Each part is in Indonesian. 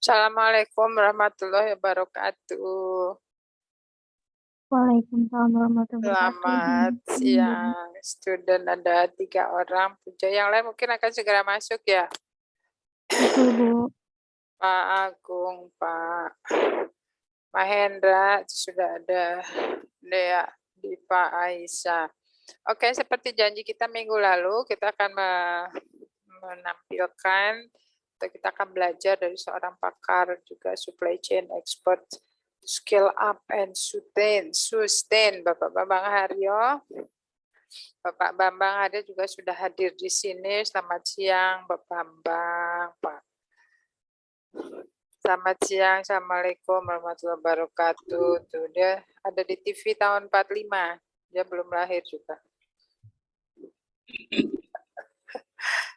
Assalamualaikum warahmatullahi wabarakatuh. Waalaikumsalam warahmatullahi wabarakatuh. Selamat siang, student ada 3 orang. Puja yang lain mungkin akan segera masuk ya. Betul, Bu. Pak Agung, Pak Mahendra sudah ada, Dea, Dipa, Aisyah. Oke, seperti janji kita minggu lalu, kita akan menampilkan atau kita akan belajar dari seorang pakar juga supply chain expert, skill up and sustain Bapak Bambang Haryo. Bapak Bambang Haryo juga sudah hadir di sini. Selamat siang Bapak Bambang, Pak. Selamat siang, Assalamualaikum warahmatullahi wabarakatuh. Tuh, dia ada di TV tahun 45, dia belum lahir juga.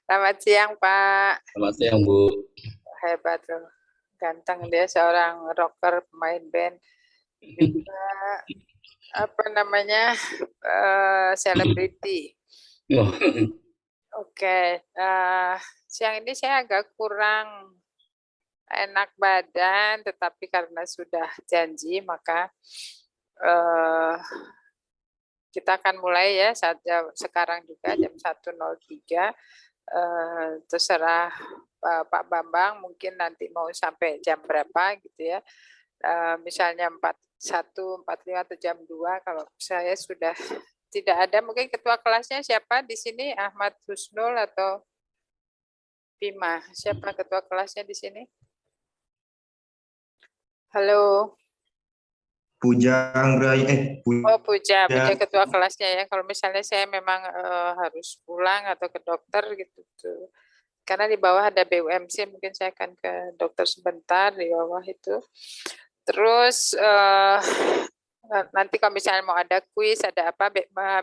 Selamat siang, Pak. Selamat siang, Bu. Hebat loh. Ganteng dia, seorang rocker, pemain band. Juga, apa namanya, selebriti. Oke, siang ini saya agak kurang enak badan, tetapi karena sudah janji, maka kita akan mulai ya saat sekarang juga jam 1.03. Terserah Pak Bambang mungkin nanti mau sampai jam berapa gitu ya. Misalnya 41, 45 atau jam 2. Kalau saya sudah tidak ada, mungkin ketua kelasnya siapa di sini? Ahmad Husnul atau Bima? Siapa ketua kelasnya di sini? Halo. Puja Anggreni, Puja ketua kelasnya ya. Kalau misalnya saya memang harus pulang atau ke dokter gitu tuh. Karena di bawah ada BUMC, mungkin saya akan ke dokter sebentar di bawah itu. Terus nanti kalau misalnya mau ada kuis, ada apa,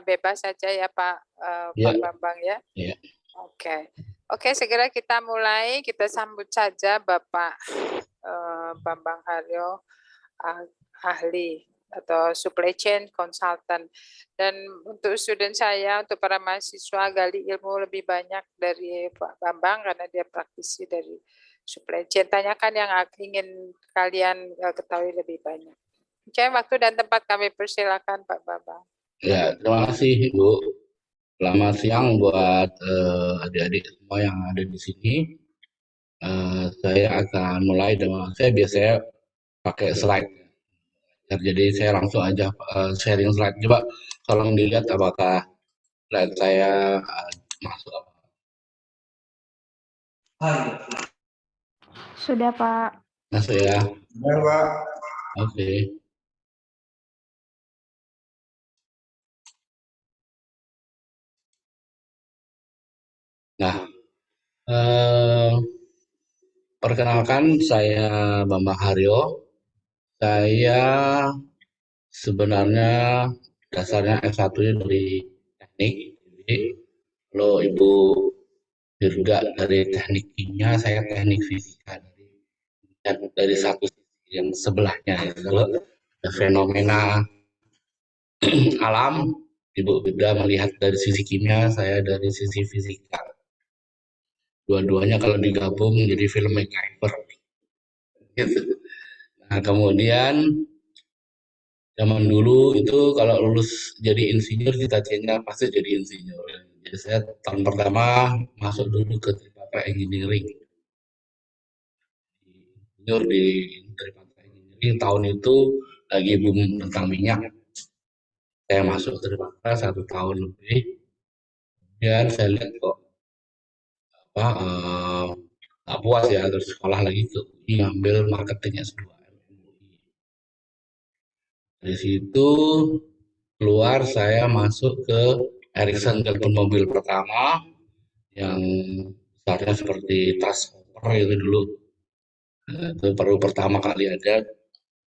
bebas saja ya Pak, Pak Bambang ya. Oke, segera kita mulai. Kita sambut saja Bapak Bambang Haryo, ahli atau supply chain consultant. Dan untuk student saya, untuk para mahasiswa, gali ilmu lebih banyak dari Pak Bambang karena dia praktisi dari supply chain. Tanyakan yang ingin kalian ketahui lebih banyak. Oke, waktu dan tempat kami persilakan Pak Bambang. Ya, terima kasih Bu. Selamat siang buat adik-adik semua yang ada di sini. Saya akan mulai dengan, saya biasanya pakai slide. Jadi saya langsung aja sharing slide. Coba tolong dilihat apakah slide saya masuk. Sudah, Pak. Masuk ya? Sudah, Pak. Oke. Nah, perkenalkan saya Bambang Haryo. Saya sebenarnya dasarnya S1-nya dari teknik. Jadi kalau Ibu Dirga dari teknik kimia, saya teknik fisika dari satu sisi yang sebelahnya. Kalau ada fenomena alam, Ibu Dirga melihat dari sisi kimia, saya dari sisi fisika. Dua-duanya kalau digabung jadi film MacGyver. Gitu. Nah, kemudian zaman dulu itu kalau lulus jadi insinyur, cita-citanya pasti jadi insinyur. Jadi saya tahun pertama masuk dulu ke Tripatra Engineering. Insinyur di Tripatra Engineering tahun itu lagi boom tentang minyak. Saya masuk Tripatra 1 tahun lebih. Kemudian saya lihat kok nggak puas ya, terus sekolah lagi ke UI ngambil marketing S2. Dari situ keluar saya masuk ke Ericsson telepon mobil pertama yang besarnya seperti tas koper itu dulu. Itu baru pertama kali ada,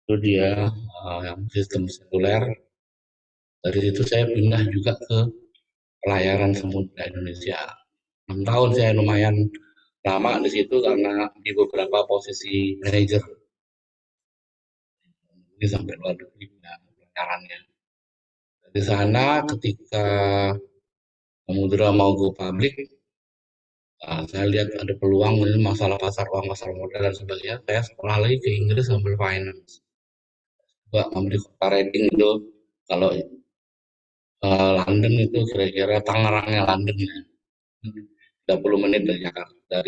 itu dia yang sistem seluler. Dari situ saya pindah juga ke pelayaran Samudra Indonesia. 6 tahun saya lumayan lama di situ karena di beberapa posisi manajer. Ini sampai luar negeri pelayarannya. Di sana ketika Samudra mau go public, Saya lihat ada peluang ini masalah pasar uang, pasar modal dan sebagainya. Saya sekolah lagi ke Inggris ambil finance. Juga ambil kota Reading itu. Kalau London itu kira-kira Tangerangnya London ya. 30 menit dari Jakarta,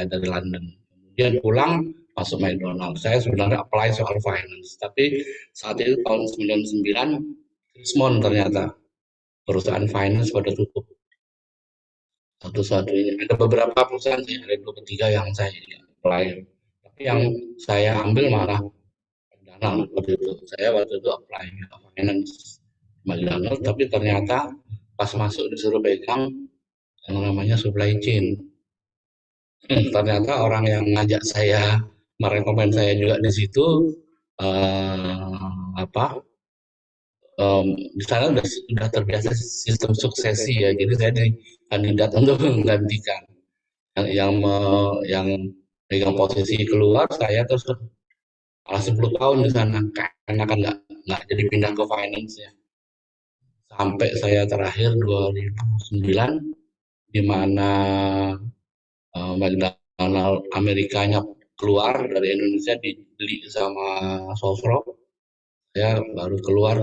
dari London. Kemudian pulang masuk McDonald. Saya sebenarnya apply soal finance, tapi saat itu tahun 99 Richmond ternyata perusahaan finance pada tutup satu-satunya. Ada beberapa perusahaan sih, ada 2 3 yang saya apply. Tapi yang saya ambil malah McDonald waktu itu. Saya waktu itu apply finance McDonald, tapi ternyata pas masuk disuruh pegang yang namanya supply chain. Ternyata orang yang ngajak saya, merekomen saya juga di situ, apa, di sana udah terbiasa sistem suksesi ya, jadi saya jadi kandidat untuk menggantikan yang pegang posisi keluar saya terus malah 10 tahun di sana karena kan nggak jadi pindah ke finance ya. Sampai saya terakhir 2009 di mana McDonald Amerikanya keluar dari Indonesia dibeli sama Sosro, saya baru keluar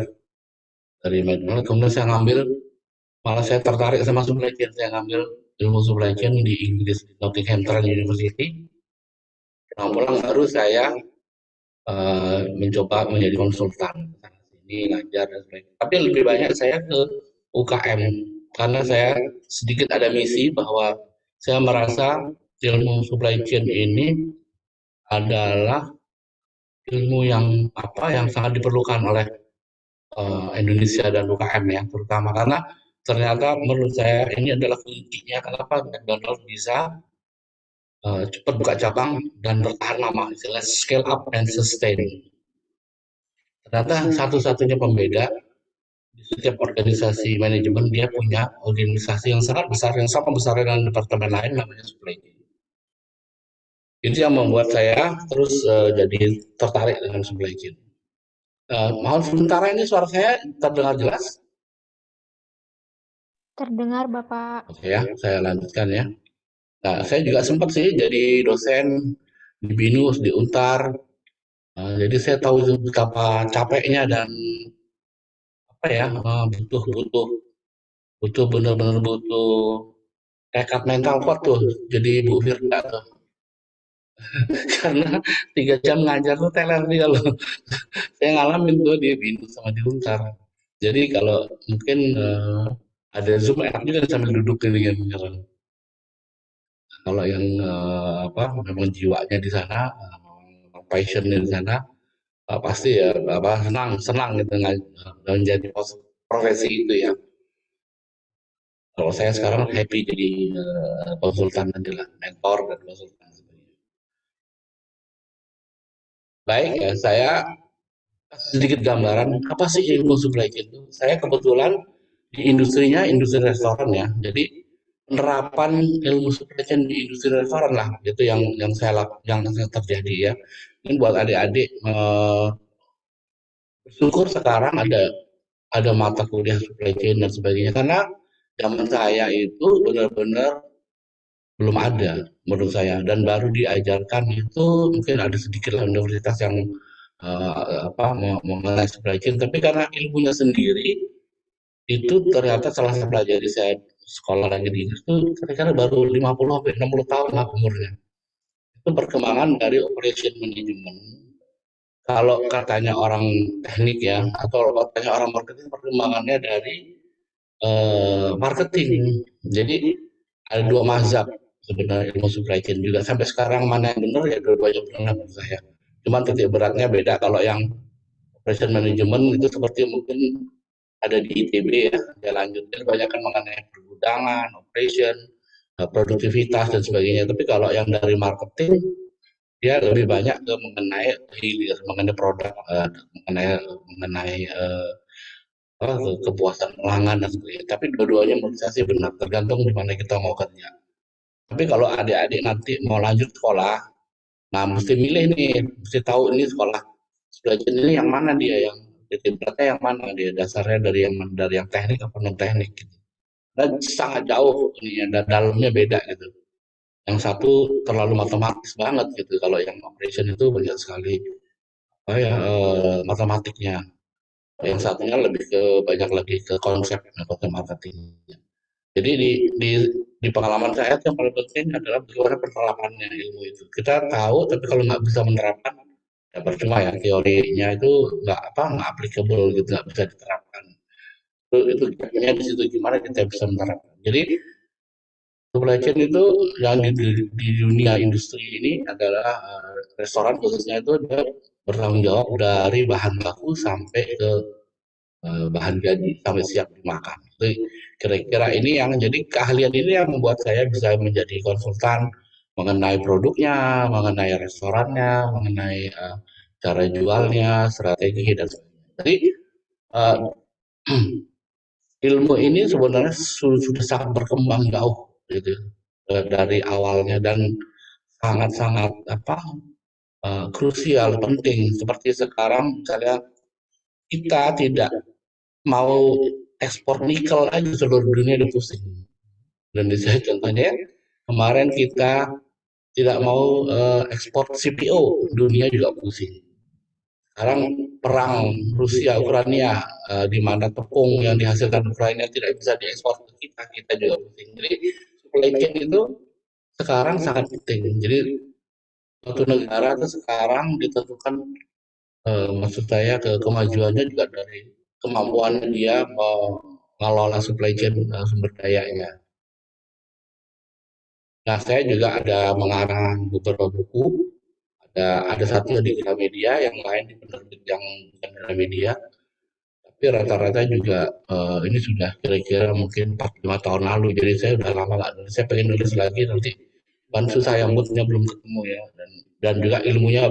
dari McDonald. Kemudian saya ngambil, malah saya tertarik sama supply chain, saya ngambil ilmu supply chain di Inggris di Nottingham Trent University. Pulang baru saya mencoba menjadi konsultan ini ngajar dan sebagainya. Tapi lebih banyak saya ke UKM karena saya sedikit ada misi bahwa saya merasa ilmu supply chain ini adalah ilmu yang sangat diperlukan oleh Indonesia dan UKM ya, terutama karena ternyata menurut saya ini adalah kuncinya kenapa McDonald bisa cepat buka cabang dan bertahan lama, istilah scale up and sustain. Ternyata satu-satunya pembeda di setiap organisasi manajemen dia punya organisasi yang sangat besar, yang sama besar dengan departemen lain namanya supply chain. Itu yang membuat saya terus jadi tertarik dengan supply chain. Mohon sementara ini suara saya terdengar jelas? Terdengar, Bapak. Oke ya, saya lanjutkan ya. Nah, saya juga sempat sih jadi dosen di BINUS, di UNTAR. Jadi saya tahu itu betapa capeknya dan apa ya, butuh butuh butuh benar-benar butuh tekad mental kuat tuh jadi Bu Firda tuh. Karena 3 jam ngajar tuh teler nih kalau saya ngalamin tuh di BINUS sama di UNTAR. Jadi kalau mungkin ada Zoom enak juga sambil duduk gini kan. Kalau yang apa memang jiwanya di sana, passionnya di sana, pasti ya apa senang senang gitu menjadi profesi itu ya. Kalau saya sekarang happy jadi konsultan nanti lah, mentor dan konsultan. Baik ya, saya sedikit gambaran apa sih ilmu supply chain itu. Saya kebetulan di industrinya industri restoran ya. Jadi penerapan ilmu supply chain di industri restoran lah itu yang terjadi ya. Ini buat adik-adik bersyukur sekarang ada mata kuliah supply chain dan sebagainya karena zaman saya itu benar-benar belum ada menurut saya dan baru diajarkan itu mungkin ada sedikit lah universitas yang apa mengenai supply chain tapi karena ilmunya sendiri itu ternyata setelah saya pelajari saya sekolah lagi di Inggris itu kira-kira baru 50 sampai 60 tahun lah umurnya. Itu perkembangan dari operation management. Kalau katanya orang teknik ya atau katanya orang marketing perkembangannya dari marketing. Jadi ada 2 mazhab sebenarnya ilmu supply chain juga sampai sekarang mana yang benar ya dua-duanya benar menurut saya. Cuman titik beratnya beda kalau yang operation management itu seperti mungkin ada di ITB ya, dia lanjutkan kebanyakan mengenai pergudangan, operation, produktivitas dan sebagainya. Tapi kalau yang dari marketing dia lebih banyak ke mengenai hilir, mengenai produk, mengenai kepuasan pelanggan dan sebagainya. Tapi dua-duanya menurut saya sih benar, tergantung di mana kita mau kerja. Tapi kalau adik-adik nanti mau lanjut sekolah, nah mesti milih nih, mesti tahu ini sekolah belajar ini yang mana dia yang titik beratnya yang mana dia dasarnya dari yang teknik apa non teknik gitu. Dan sangat jauh ini dan dalamnya beda gitu. Yang satu terlalu matematis banget gitu. Kalau yang operation itu banyak sekali apa ya matematiknya. Yang satunya lebih ke banyak lagi ke konsep marketing. Jadi di pengalaman saya yang paling penting adalah bagaimana penerapannya ilmu itu. Kita tahu, tapi kalau nggak bisa menerapkan, ya percuma ya teorinya itu nggak applicable gitu, nggak bisa diterapkan. Itu gapnya di situ gimana kita bisa menerapkan. Jadi supply chain itu yang di dunia industri ini adalah restoran khususnya itu dia bertanggung jawab dari bahan baku sampai ke bahan jadi sampai siap dimakan. Jadi kira-kira ini yang jadi keahlian ini yang membuat saya bisa menjadi konsultan mengenai produknya, mengenai restorannya, mengenai cara jualnya, strategi dan sebagainya. Jadi uh, ilmu ini sebenarnya sudah sangat berkembang jauh gitu dari awalnya dan sangat-sangat apa krusial penting seperti sekarang misalnya kita tidak mau ekspor nikel aja seluruh dunia udah pusing. Indonesia contohnya kemarin kita tidak mau ekspor CPO, dunia juga pusing. Sekarang perang Rusia Ukraina di mana tepung yang dihasilkan Ukraina tidak bisa diekspor ke kita, kita juga pusing. Jadi supply chain itu sekarang sangat penting. Jadi suatu negara itu sekarang ditentukan maksud saya kemajuannya juga dari kemampuan dia mengelola supply chain sumber dayanya. Nah, saya juga ada mengarang beberapa buku. Ada satu di Gramedia, yang lain di penerbit yang bukan Gramedia. Tapi rata-rata juga ini sudah kira-kira mungkin 4-5 tahun lalu. Jadi saya udah lama nggak nulis. Saya pengen nulis lagi nanti. Kan susah ya, moodnya belum ketemu ya. Dan juga ilmunya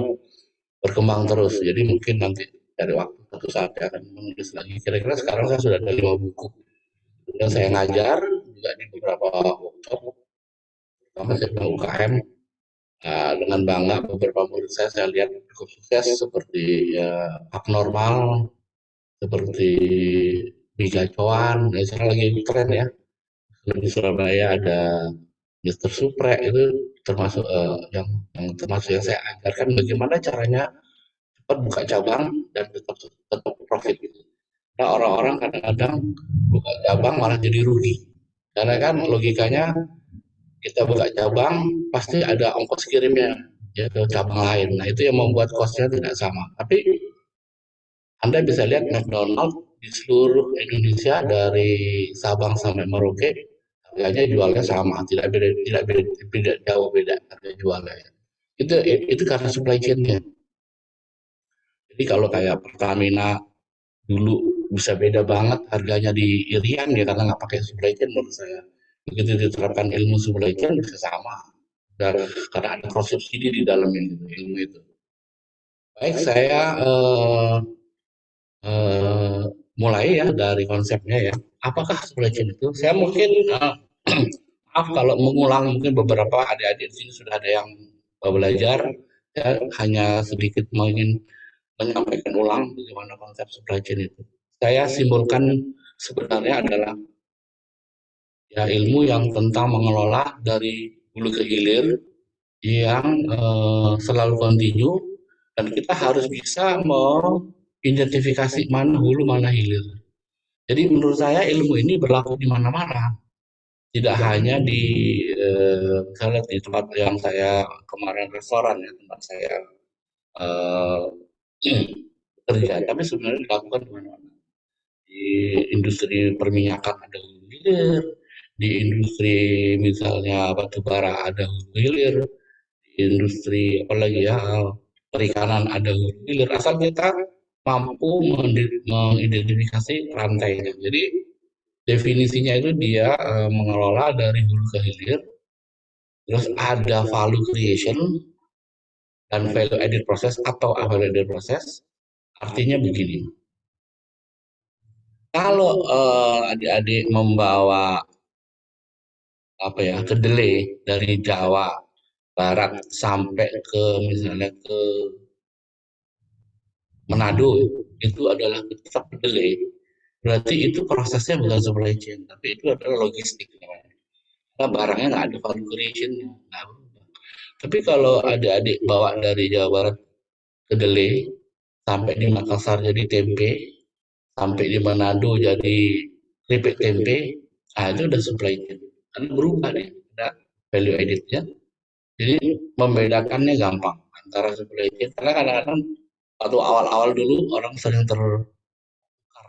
berkembang terus. Jadi mungkin nanti dari waktu satu saat saya akan menulis lagi. Kira-kira sekarang saya sudah ada 5 buku. Dan saya ngajar juga di beberapa workshop, terutama saya UKM. Dengan bangga beberapa murid saya lihat cukup sukses seperti ya abnormal, seperti Miga Coan, ya sekarang lagi tren ya. Di Surabaya ada Mister Supre itu termasuk yang termasuk yang saya ajarkan bagaimana caranya cepat buka cabang dan tetap profit gitu. Nah, orang-orang kadang-kadang buka cabang malah jadi rugi. Karena kan logikanya kita buka cabang pasti ada ongkos kirimnya ya ke cabang lain. Nah, itu yang membuat costnya tidak sama. Tapi Anda bisa lihat McDonald di seluruh Indonesia dari Sabang sampai Merauke harganya jualnya sama, tidak jauh beda harga jualnya. Itu karena supply chain-nya. Jadi kalau kayak Pertamina dulu bisa beda banget harganya di Irian ya karena nggak pakai supply chain menurut saya. Begitu diterapkan ilmu supply chain bisa sama. Dan karena ada cross subsidi di dalamnya gitu, ilmu itu. Baik, saya eh, mulai ya dari konsepnya ya. Apakah supply chain itu? Saya mungkin maaf kalau mengulang mungkin beberapa adik-adik di sini sudah ada yang belajar. Ya, hanya sedikit mungkin menyampaikan ulang bagaimana konsep supply chain itu. Saya simpulkan sebenarnya adalah ya ilmu yang tentang mengelola dari hulu ke hilir yang selalu kontinu dan kita harus bisa mengidentifikasi mana hulu mana hilir. Jadi menurut saya ilmu ini berlaku di mana-mana, tidak hanya di misalnya di tempat yang saya kemarin restoran ya tempat saya eh, kerja, tapi sebenarnya dilakukan di mana-mana. Di industri perminyakan ada hulu hilir, di industri misalnya batu bara ada hulu hilir, industri apalagi ya perikanan ada hulu hilir asal kita mampu mengidentifikasi rantainya. Jadi definisinya itu dia mengelola dari hulu ke hilir, terus ada value creation dan value added process atau value added process. Artinya begini, kalau adik-adik membawa apa ya kedelai dari Jawa Barat sampai ke misalnya ke Manado itu adalah tetap kedelai. Berarti itu prosesnya bukan supply chain, tapi itu adalah logistik namanya. barangnya nggak ada value creation-nya, nggak berubah. Tapi kalau adik-adik bawa dari Jawa Barat kedelai, sampai di Makassar jadi tempe, sampai di Manado jadi keripik tempe, itu udah supply chain. Karena berubah nih, ada value added-nya. Jadi membedakannya gampang antara supply chain. Karena kadang-kadang waktu awal-awal dulu orang sering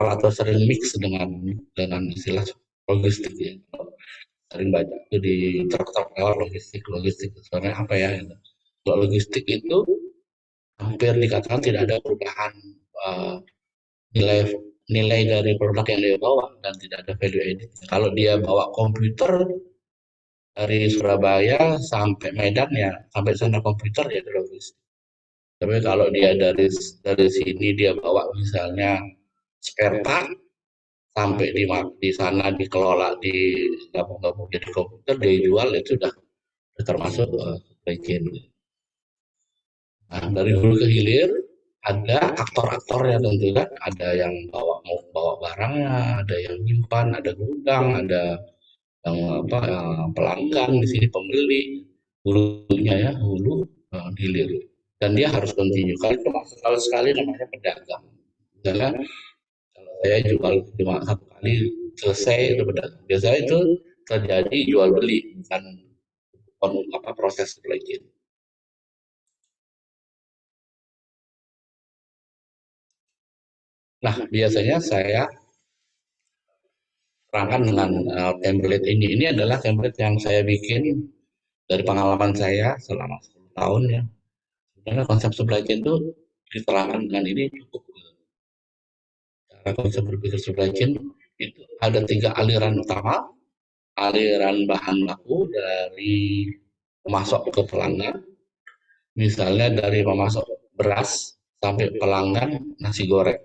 atau sering mix dengan istilah logistik ya. Sering baca itu di truk-truk lewat logistik sebenarnya apa ya gitu. Kalau logistik itu hampir dikatakan tidak ada perubahan nilai nilai dari produk yang dia bawa dan tidak ada value added. Kalau dia bawa komputer dari Surabaya sampai Medan ya sampai sana komputer ya logistik. Tapi kalau dia dari sini dia bawa misalnya spare part sampai di sana dikelola di gabung-gabung jadi komputer dia jual itu udah termasuk supply chain. Nah, dari hulu ke hilir ada aktor-aktornya tentu kan, ada yang mau bawa barangnya, ada yang nyimpan, ada gudang, ada yang pelanggan di sini pembeli, hulunya ya hulu hilir. Dan dia harus continue. Kalau sekali namanya pedagang. Misalnya kalau saya jual cuma satu kali selesai itu pedagang. Biasanya itu terjadi jual beli bukan proses supply chain. Nah, biasanya saya terangkan dengan template ini. Ini adalah template yang saya bikin dari pengalaman saya selama 10 tahun ya. Sebenarnya konsep supply chain itu diterangkan dengan ini cukup. Cara konsep berpikir supply chain itu ada 3 aliran utama. Aliran bahan baku dari pemasok ke pelanggan. Misalnya dari pemasok beras sampai pelanggan nasi goreng.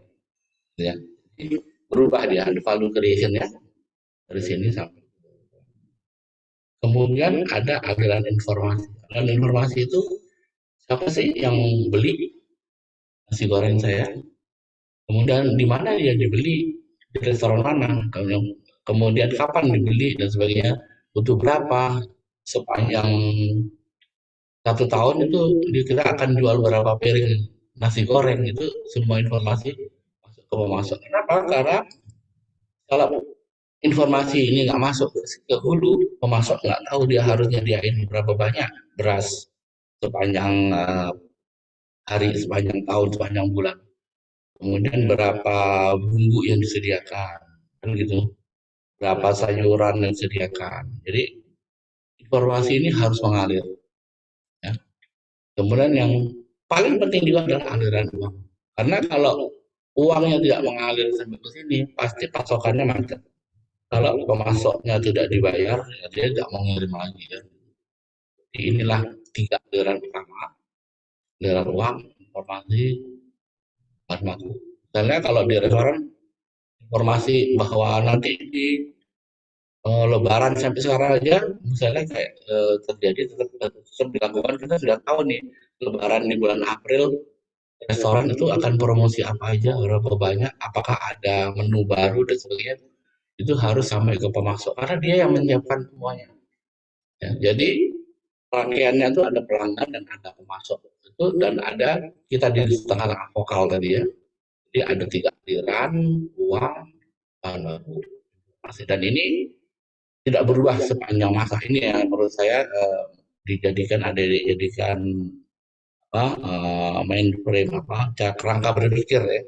Ya. Berubah dia, ada value creation ya. Dari sini sampai. Kemudian ada aliran informasi. Aliran informasi itu siapa sih yang beli nasi goreng saya? Kemudian di mana dia dibeli? Di restoran mana? Kemudian kapan dibeli dan sebagainya? Butuh berapa? Sepanjang 1 tahun itu kita akan jual berapa piring nasi goreng, itu semua informasi masuk ke pemasok. Kenapa? Karena kalau informasi ini nggak masuk ke hulu, pemasok nggak tahu dia harus nyediain berapa banyak beras sepanjang hari, sepanjang tahun, sepanjang bulan. Kemudian berapa bumbu yang disediakan, kan gitu. Berapa sayuran yang disediakan. Jadi informasi ini harus mengalir. Ya. Kemudian yang paling penting juga adalah aliran uang. Karena kalau uangnya tidak mengalir sampai ke sini, pasti pasokannya macet. Kalau pemasoknya tidak dibayar, ya dia tidak mengirim lagi. Ya. Jadi inilah 3 aliran pertama. Aliran uang, informasi, bahan baku. Misalnya kalau di restoran, informasi bahwa nanti di Lebaran sampai sekarang aja, misalnya kayak terjadi tetap dilakukan, kita sudah tahu nih, Lebaran di bulan April, restoran itu akan promosi apa aja, berapa banyak, apakah ada menu baru dan sebagainya, itu harus sampai ke pemasok, karena dia yang menyiapkan semuanya. Ya, jadi rangkaiannya itu ada pelanggan dan ada pemasok, itu dan ada kita di setengah vokal tadi ya. Jadi ada 3 aliran, uang, bahan baku, dan ini tidak berubah sepanjang masa ini ya, menurut saya dijadikan mainframe kerangka berpikir ya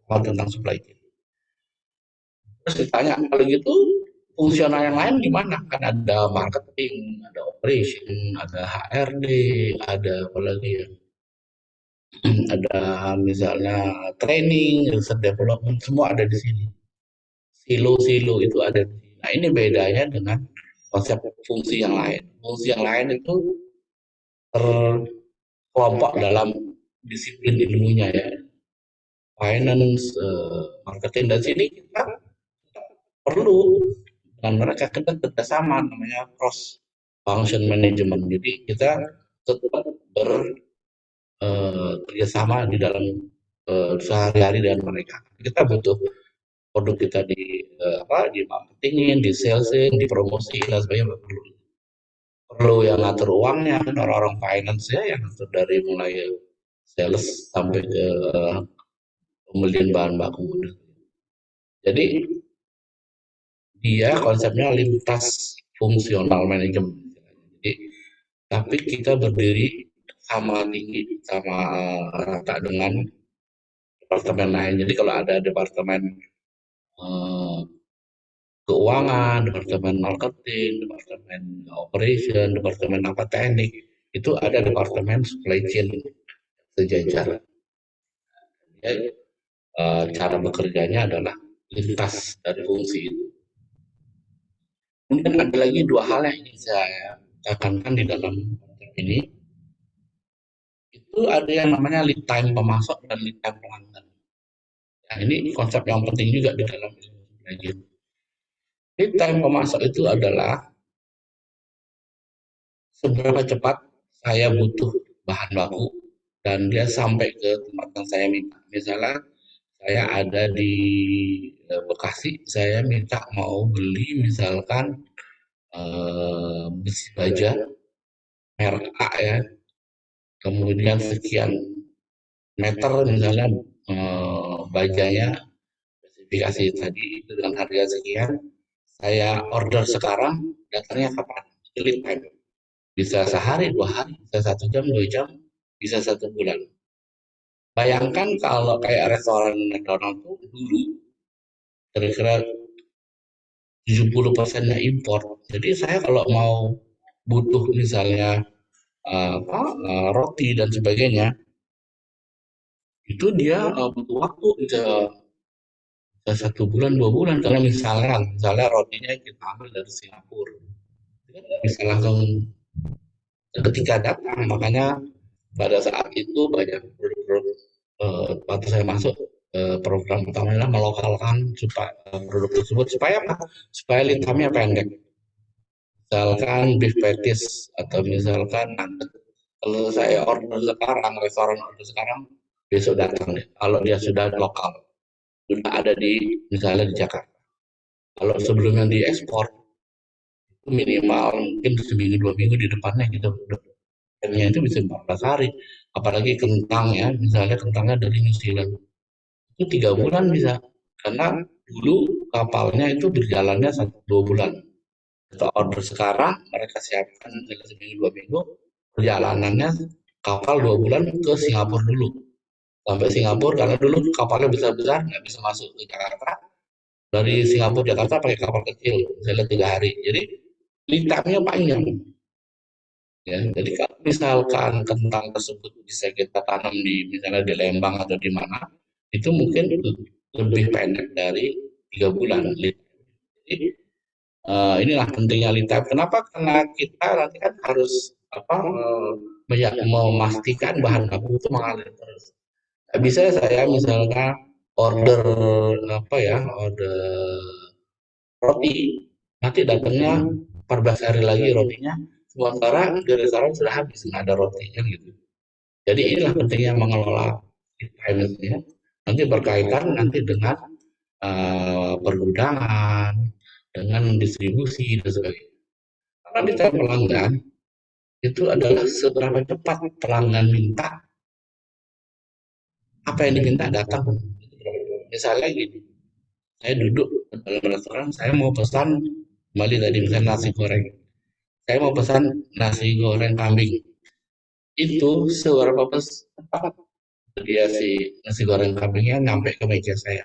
tentang supply chain. Terus ditanya kalau gitu fungsional yang lain gimana? Kan ada marketing, ada operation, ada HRD, ada apa lagi ya? Ada misalnya training, research development, semua ada di sini. Silo-silo itu ada di sini. Nah, ini bedanya dengan konsep fungsi yang lain. Fungsi yang lain itu terkelompok dalam disiplin ilmunya ya. Finance, marketing, dan sini kita perlu dengan mereka kita kerjasama namanya cross function management. Jadi kita tetap kerjasama di dalam sehari-hari dengan mereka. Kita butuh produk kita di marketingin, di salesin, di promosiin dan sebagainya perlu. perlu yang ngatur uangnya kan orang-orang finance ya yang ngatur dari mulai sales sampai ke pembelian bahan baku. Jadi dia konsepnya lintas fungsional manajemen. Jadi, tapi kita berdiri sama tinggi sama rata dengan departemen lain. Jadi kalau ada departemen eh, keuangan, departemen marketing, departemen operation, departemen apa teknik, itu ada departemen supply chain sejajar. Ya, cara bekerjanya adalah lintas dari fungsi itu. Kemudian ada lagi dua hal yang ingin saya tekankan di dalam konsep ini. Itu ada yang namanya lead time pemasok dan lead time pelanggan. Nah, ini konsep yang penting juga di dalam ilmu supply chain. Lead time pemasok itu adalah seberapa cepat saya butuh bahan baku dan dia sampai ke tempat yang saya minta. Misalnya saya ada di Bekasi, saya minta mau beli misalkan besi baja merek A ya, kemudian sekian meter misalnya bajanya spesifikasi tadi itu dengan harga sekian, saya order sekarang, datangnya kapan? Lead time. Bisa sehari, 2 hari, bisa 1 jam, 2 jam, bisa 1 bulan. Bayangkan kalau kayak restoran McDonald tuh dulu kira-kira 70%-nya impor. Jadi saya kalau mau butuh misalnya roti dan sebagainya, itu dia butuh waktu bisa 1 bulan 2 bulan karena misalnya rotinya kita ambil dari Singapura, bisa langsung ketika datang. Makanya pada saat itu banyak produk-produk waktu saya masuk program utamanya melokalkan supaya produk tersebut supaya apa? Supaya lead time-nya pendek. Misalkan beef patties atau misalkan nugget. Kalau saya order sekarang, restoran order sekarang, besok datang deh. Kalau dia sudah lokal, sudah ada di misalnya di Jakarta. Kalau sebelumnya diekspor, itu minimal mungkin seminggu 2 minggu di depannya gitu. Depannya itu bisa 14 hari. Apalagi kentang ya, misalnya kentangnya dari New Zealand. Itu 3 bulan bisa. Karena dulu kapalnya itu berjalannya 1-2 bulan. Kita order sekarang, mereka siapkan misalnya seminggu 2 minggu, perjalanannya kapal 2 bulan ke Singapura dulu. Sampai Singapura, karena dulu kapalnya besar-besar, nggak bisa masuk ke Jakarta. Dari Singapura Jakarta pakai kapal kecil, misalnya 3 hari. Jadi lead time-nya panjang. Ya, jadi kalau misalkan kentang tersebut bisa kita tanam di misalnya di Lembang atau di mana, itu mungkin lebih pendek dari 3 bulan. Jadi inilah pentingnya lead time. Kenapa? Karena kita nanti kan harus apa memastikan bahan baku itu mengalir terus. Nggak bisa saya misalnya order apa ya, order roti, nanti datangnya 14 hari lagi rotinya, sementara di restoran sudah habis nggak ada rotinya gitu. Jadi inilah pentingnya mengelola lead time ya. Nanti berkaitan nanti dengan pergudangan, dengan distribusi dan sebagainya. Karena di time pelanggan itu adalah seberapa cepat pelanggan minta apa yang diminta datang. Misalnya gini, saya duduk dalam restoran, saya mau pesan kembali tadi misalnya nasi goreng. Saya mau pesan nasi goreng kambing. Itu seberapa cepat dia si nasi goreng kambingnya nyampe ke meja saya.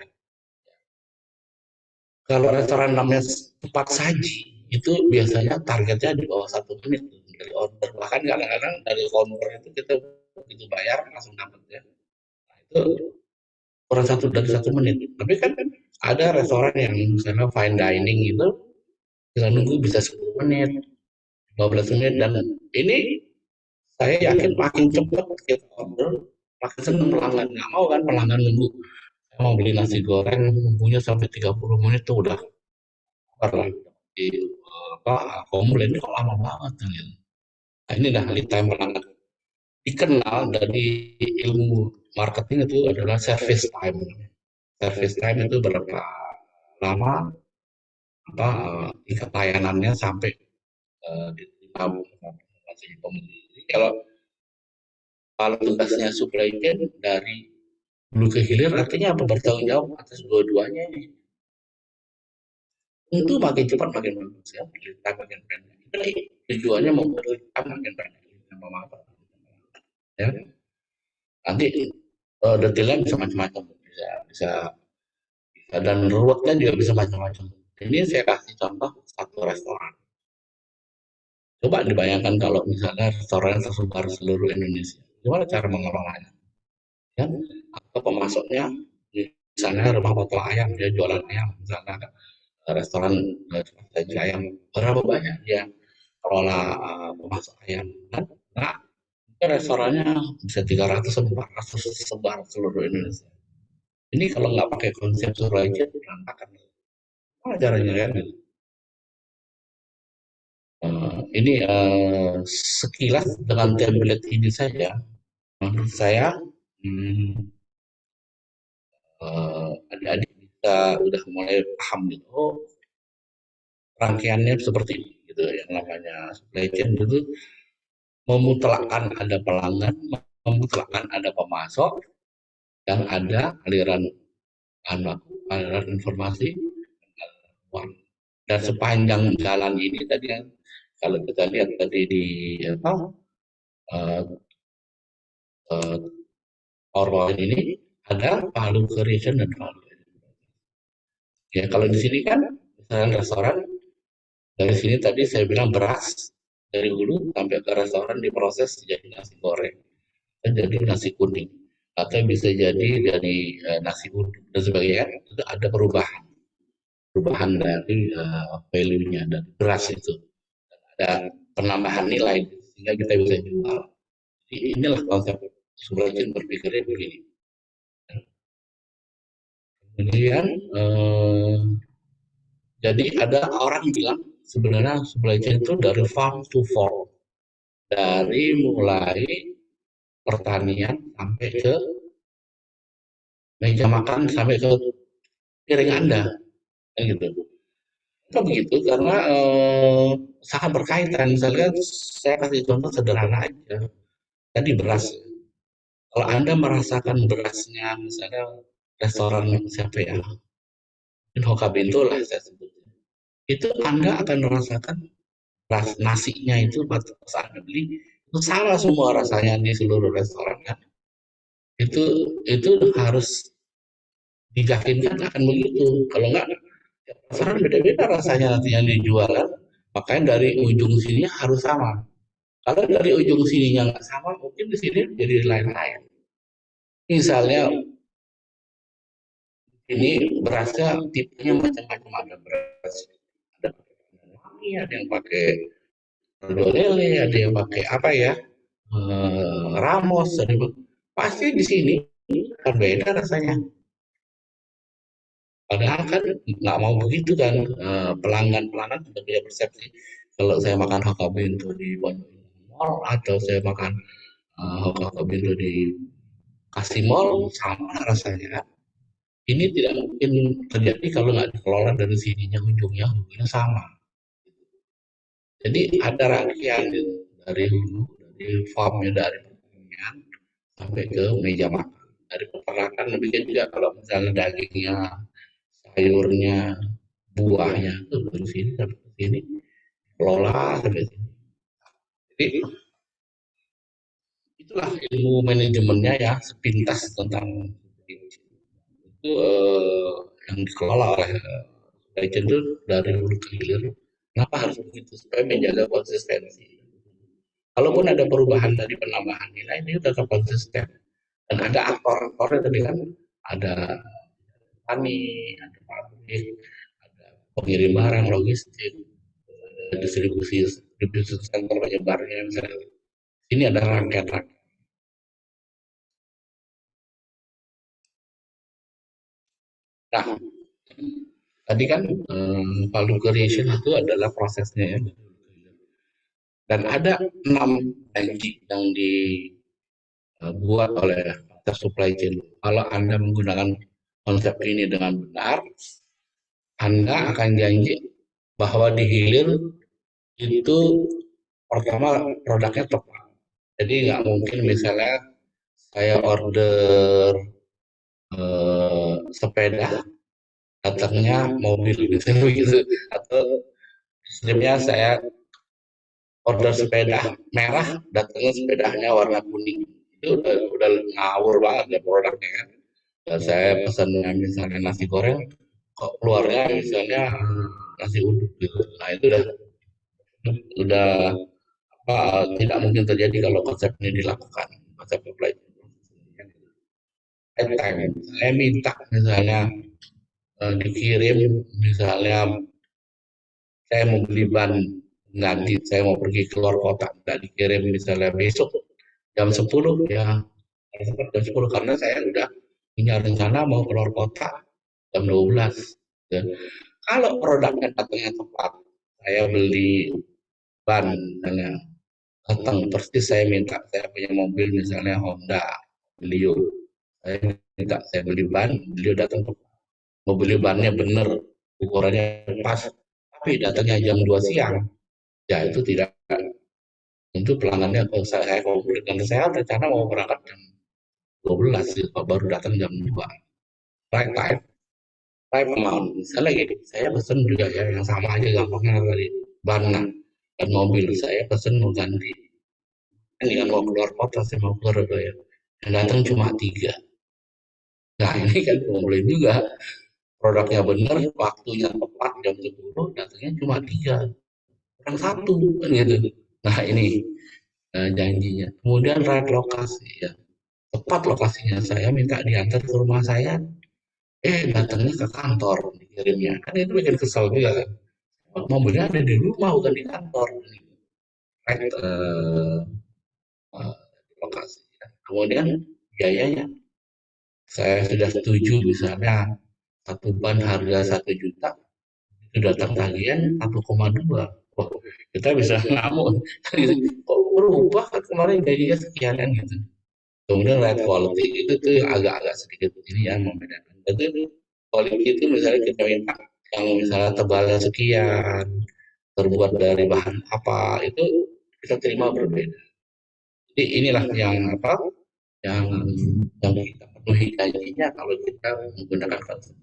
Kalau restoran namanya cepat saji, itu biasanya targetnya di bawah 1 menit dari order. Bahkan kadang-kadang dari counter itu kita begitu bayar langsung dapat ya. Nah, itu kurang dari 1 menit. Tapi kan ada restoran yang misalnya fine dining itu bisa nunggu bisa 10 menit, 15 menit dan ini saya yakin makin cepat kita order, makin senang pelanggan. Nggak mau kan pelanggan nunggu. Saya mau beli nasi goreng, nunggunya sampai 30 menit tuh udah kelar di komplain kok lama banget gitu. Nah, ini dah lead time pelanggan. Dikenal dari ilmu marketing itu adalah service time. Service time itu berapa lama tingkat layanannya sampai diterima tahu informasi pembeli. Jadi kalau tugasnya supply chain dari hulu ke hilir artinya apa? Bertanggung jawab atas dua-duanya ini. Tentu makin cepat makin bagus ya, kita makin pendek. Jadi tujuannya membuat kita makin pendek. Ya. Nanti detailnya bisa macam-macam, bisa dan rewardnya juga bisa macam-macam. Ini saya kasih contoh satu restoran. Coba dibayangkan kalau misalnya restoran tersebar seluruh Indonesia, gimana cara mengelolanya? Ya, atau pemasoknya, misalnya rumah potong ayam, dia jualan ayam, misalnya restoran saji ayam, berapa banyak dia kelola pemasok ayam? Nah, restorannya bisa 300 sampai 400 sebar seluruh Indonesia. Ini kalau nggak pakai konsep supply chain, berantakan. Mana caranya kan? Ini sekilas dengan template ini saja, menurut saya adik-adik bisa udah mulai paham gitu. Oh, rangkaiannya seperti ini, gitu. Yang namanya supply chain itu memutlakkan ada pelanggan, memutlakkan ada pemasok, dan ada aliran informasi, dan sepanjang jalan ini tadi yang kalau kita lihat tadi di PowerPoint ini ada value creation dan value. Ya kalau di sini kan misalnya restoran, dari sini tadi saya bilang beras dari hulu sampai ke restoran diproses jadi nasi goreng, dan jadi nasi kuning, atau bisa jadi dari nasi uduk dan sebagainya. Itu ada perubahan dari value-nya dan beras itu, ada penambahan nilai sehingga kita bisa jual. Jadi inilah konsep supply chain berpikirnya begini. Kemudian jadi ada orang bilang sebenarnya supply chain itu dari farm to fork, dari mulai pertanian sampai ke meja makan sampai ke piring Anda, kan gitu. Kenapa begitu? Karena sangat berkaitan. Misalnya saya kasih contoh sederhana aja. Tadi beras. Kalau Anda merasakan berasnya, misalnya restoran siapa ya, Hoka-Bento lah saya sebut. Itu Anda akan merasakan nasinya itu pas Anda beli itu sama semua rasanya di seluruh restoran kan. Itu harus diyakinkan akan begitu. Kalau enggak, restoran beda-beda rasanya nanti yang dijual kan. Makanya dari ujung sininya harus sama. Kalau dari ujung sininya nggak sama, mungkin di sini jadi lain-lain. Misalnya ini berasnya tipenya macam-macam, ada beras, ada ada yang pakai lele, ada yang pakai apa ya, Ramos, pasti di sini akan beda rasanya. Padahal kan nggak mau begitu kan, pelanggan sudah punya persepsi. Kalau saya makan Hoka-Bento di Pondok Mall atau saya makan Hoka-Bento di Kasimol sama rasanya. Ini tidak mungkin terjadi kalau nggak dikelola dari sininya ujungnya sama. Jadi ada rangkaian dari hulu, dari farmnya, dari pertanian sampai ke meja makan. Dari peternakan demikian juga kalau misalnya dagingnya, sayurnya, buahnya itu dari sini sampai ke sini, kelola sampai sini. Jadi itulah ilmu manajemennya ya, sepintas tentang itu yang dikelola oleh supply chain itu dari hulu ke hilir. Kenapa harus begitu? Supaya menjaga konsistensi. Kalaupun ada perubahan dari penambahan nilai, ini tetap konsisten. Dan ada aktor-aktornya tadi kan, ada petani, ada pabrik, ada pengirim barang, logistik, distribusi center penyebarnya, misalnya. Ini ada rangkaian. Nah, tadi kan value creation itu adalah prosesnya ya. Dan ada 6 janji yang dibuat oleh supply chain. Kalau Anda menggunakan konsep ini dengan benar, Anda akan janji bahwa di hilir itu pertama produknya tepat. Jadi nggak mungkin misalnya saya order sepeda, datangnya mobil misalnya begitu, atau sistemnya saya order sepeda merah, datangnya sepedanya warna kuning. Itu udah ngawur banget ya produknya kan. Dan saya pesannya misalnya nasi goreng, kok keluarnya misalnya nasi uduk gitu. Nah itu udah apa, tidak mungkin terjadi kalau konsep ini dilakukan. Konsep supply chain. Saya minta misalnya dikirim, misalnya saya mau beli ban ganti, saya mau pergi keluar kota, nggak dikirim misalnya besok jam 10 ya, jam 10 karena saya udah punya rencana mau keluar kota jam 12. Ya. Kalau produknya datangnya tepat, saya beli ban misalnya datang persis, saya minta, saya punya mobil misalnya Honda Clio, saya minta saya beli ban, beliau datang tepat, mau beli bannya bener, ukurannya pas, tapi datangnya jam 2 siang, ya itu tidak, tentu pelanggannya kalau saya komplit, dan saya rencana mau berangkat jam 12 baru datang jam 2. Right time, right amount. Misalnya gini, saya pesen juga ya yang sama aja gampangnya tadi, ban dan mobil saya pesen mau ganti. Ini kan mau keluar kota, saya mau keluar ya. Yang datang cuma 3. Nah ini kan komplain juga. Produknya benar, waktunya tepat jam 10, datangnya cuma 3. Kurang 1 kan gitu. Nah ini janjinya. Kemudian right lokasi ya. Tepat lokasinya, saya minta diantar ke rumah saya, datangnya ke kantor dikirimnya. Kan itu bikin kesel juga kan. Mobilnya ada di rumah bukan di kantor. Right, lokasi. Kemudian biayanya, saya sudah setuju misalnya satu ban harga 1 juta, itu datang tagihan 1,2. Wah, kita bisa ngamuk. Kok berubah kan kemarin gajinya sekianan gitu. Kemudian right quality itu tuh agak-agak sedikit ini ya membedakan. Itu quality itu misalnya kita minta yang misalnya tebalnya sekian, terbuat dari bahan apa, itu kita terima berbeda. Jadi inilah yang apa, yang kita penuhi janjinya kalau kita menggunakan konsep.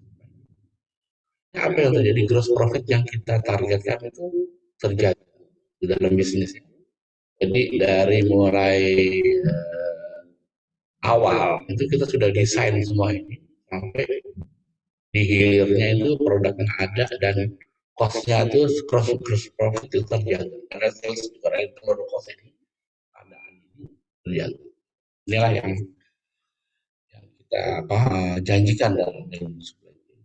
Apa yang terjadi, gross profit yang kita targetkan itu terjadi di dalam bisnis. Jadi dari mulai awal itu kita sudah desain semua ini sampai di hilirnya itu produknya ada dan cost-nya itu gross profit itu terjaga karena sales juga itu cost ini keadaan ini terjaga. Inilah yang kita janjikan dalam supply chain.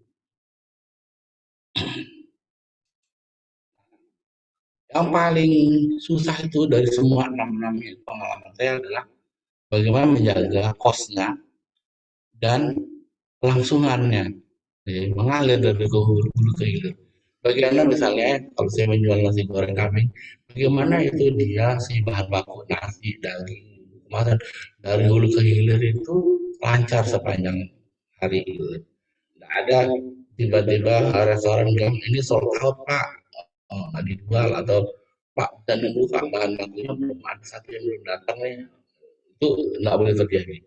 Yang paling susah itu dari semua 6 pengalaman saya adalah bagaimana menjaga cost-nya dan kelangsungannya, mengalir dari hulu ke hilir. Bagaimana misalnya kalau saya menjual nasi goreng kambing, bagaimana itu dia si bahan baku nasi, daging, kemasan dari hulu ke hilir itu lancar sepanjang hari itu. Tidak ada tiba-tiba restoran bilang ini sold out pak, nggak dijual, atau pak dan buka bahan bakunya belum ada satu yang belum datang nih, itu nggak boleh terjadi.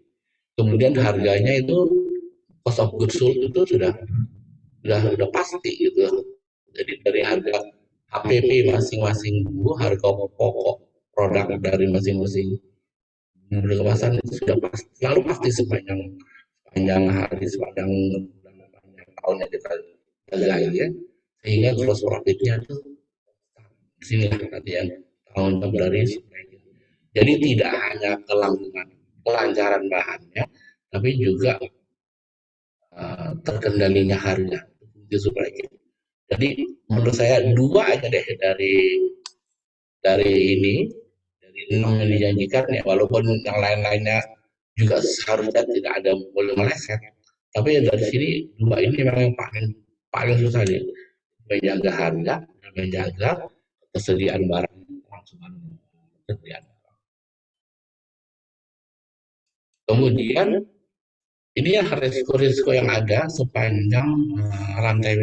Kemudian harganya itu cost of goods sold itu sudah pasti gitu. Jadi dari harga HPP masing-masing harga pokok produk dari masing-masing kemasan itu sudah pasti, selalu pasti sepanjang hari, sepanjang tahun yang kita jaga ya, sehingga gross profitnya itu sini nanti yang tahun dari. Jadi tidak hanya kelancaran bahannya, tapi juga terkendalinya harga itu supply chain. Jadi menurut saya 2 aja deh dari ini, dari 6 yang dijanjikan ya, walaupun yang lain-lainnya juga seharusnya tidak ada boleh meleset, tapi dari sini 2 ini memang yang paling susah nih, menjaga harga dan menjaga kesediaan barang, kesediaan. Kemudian ini ya risiko-risiko yang ada sepanjang rantai